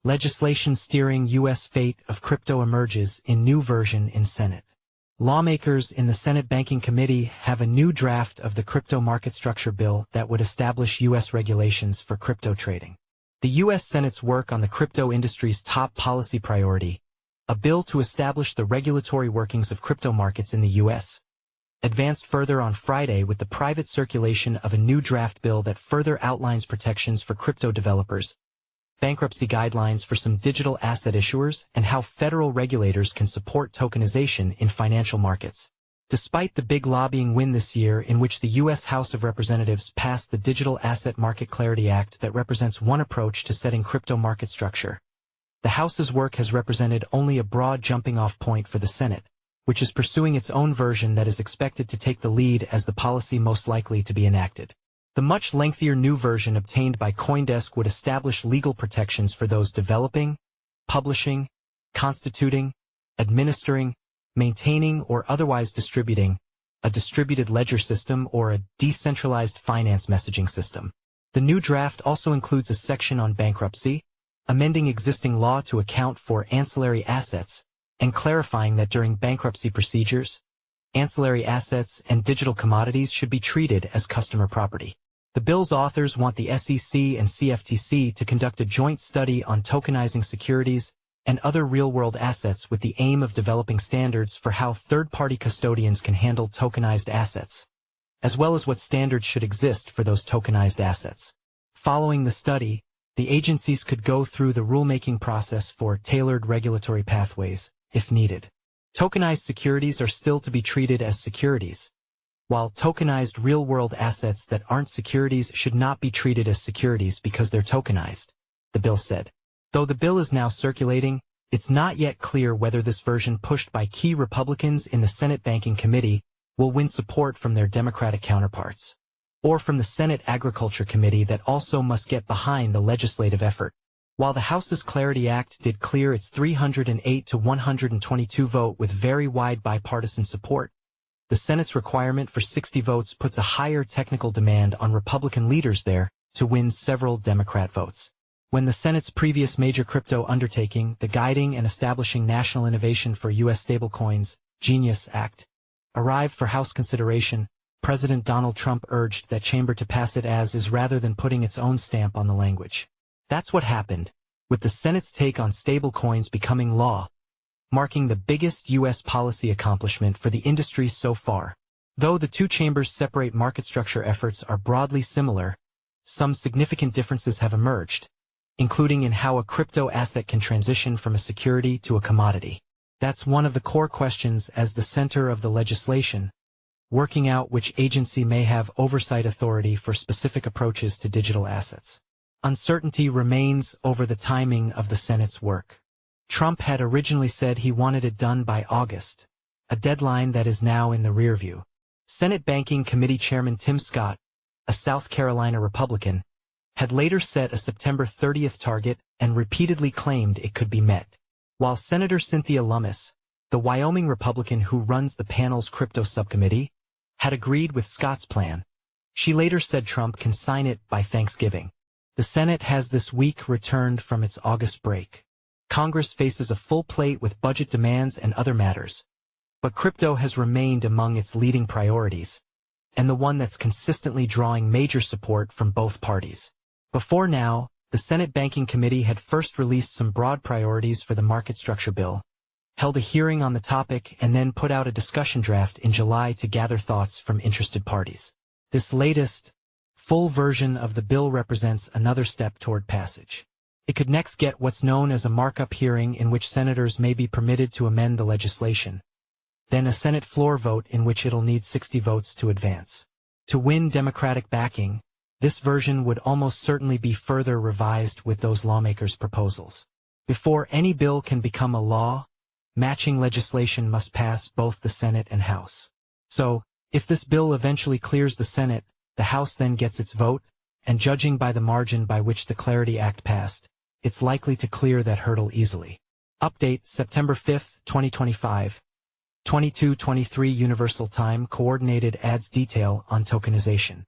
Legislation steering U.S. fate of crypto emerges in new version in Senate. Lawmakers in the Senate Banking Committee have a new draft of the crypto market structure bill that would establish U.S. regulations for crypto trading. The U.S. Senate's work on the crypto industry's top policy priority, a bill to establish the regulatory workings of crypto markets in the U.S., advanced further on Friday with the private circulation of a new draft bill that further outlines protections for crypto developers, bankruptcy guidelines for some digital asset issuers, and how federal regulators can support tokenization in financial markets. Despite the big lobbying win this year in which the U.S. House of Representatives passed the Digital Asset Market Clarity Act that represents one approach to setting crypto market structure, the House's work has represented only a broad jumping-off point for the Senate, which is pursuing its own version that is expected to take the lead as the policy most likely to be enacted. The much lengthier new version obtained by CoinDesk would establish legal protections for those developing, publishing, constituting, administering, maintaining, or otherwise distributing a distributed ledger system or a decentralized finance messaging system. The new draft also includes a section on bankruptcy, amending existing law to account for ancillary assets, and clarifying that during bankruptcy procedures, ancillary assets and digital commodities should be treated as customer property. The bill's authors want the SEC and CFTC to conduct a joint study on tokenizing securities and other real-world assets with the aim of developing standards for how third-party custodians can handle tokenized assets, as well as what standards should exist for those tokenized assets. Following the study, the agencies could go through the rulemaking process for tailored regulatory pathways, if needed. Tokenized securities are still to be treated as securities, while tokenized real-world assets that aren't securities should not be treated as securities because they're tokenized, the bill said. Though the bill is now circulating, it's not yet clear whether this version pushed by key Republicans in the Senate Banking Committee will win support from their Democratic counterparts, or from the Senate Agriculture Committee that also must get behind the legislative effort. While the House's Clarity Act did clear its 308 to 122 vote with very wide bipartisan support, the Senate's requirement for 60 votes puts a higher technical demand on Republican leaders there to win several Democrat votes. When the Senate's previous major crypto undertaking, the Guiding and Establishing National Innovation for U.S. Stablecoins, GENIUS Act, arrived for House consideration, President Donald Trump urged that chamber to pass it as is rather than putting its own stamp on the language. That's what happened, with the Senate's take on stablecoins becoming law, marking the biggest U.S. policy accomplishment for the industry so far. Though the two chambers' separate market structure efforts are broadly similar, some significant differences have emerged, including in how a crypto asset can transition from a security to a commodity. That's one of the core questions as the center of the legislation, working out which agency may have oversight authority for specific approaches to digital assets. Uncertainty remains over the timing of the Senate's work. Trump had originally said he wanted it done by August, a deadline that is now in the rearview. Senate Banking Committee Chairman Tim Scott, a South Carolina Republican, had later set a September 30th target and repeatedly claimed it could be met. While Senator Cynthia Lummis, the Wyoming Republican who runs the panel's crypto subcommittee, had agreed with Scott's plan, she later said Trump can sign it by Thanksgiving. The Senate has this week returned from its August break. Congress faces a full plate with budget demands and other matters, but crypto has remained among its leading priorities, and the one that's consistently drawing major support from both parties. Before now, the Senate Banking Committee had first released some broad priorities for the market structure bill, held a hearing on the topic, and then put out a discussion draft in July to gather thoughts from interested parties. This latest, full version of the bill represents another step toward passage. It could next get what's known as a markup hearing in which senators may be permitted to amend the legislation, then a Senate floor vote in which it'll need 60 votes to advance. To win Democratic backing, this version would almost certainly be further revised with those lawmakers' proposals. Before any bill can become a law, matching legislation must pass both the Senate and House. So, if this bill eventually clears the Senate, the House then gets its vote, and judging by the margin by which the Clarity Act passed, it's likely to clear that hurdle easily. Update September 5, 2025. 22:23 Universal Time Coordinated adds detail on tokenization.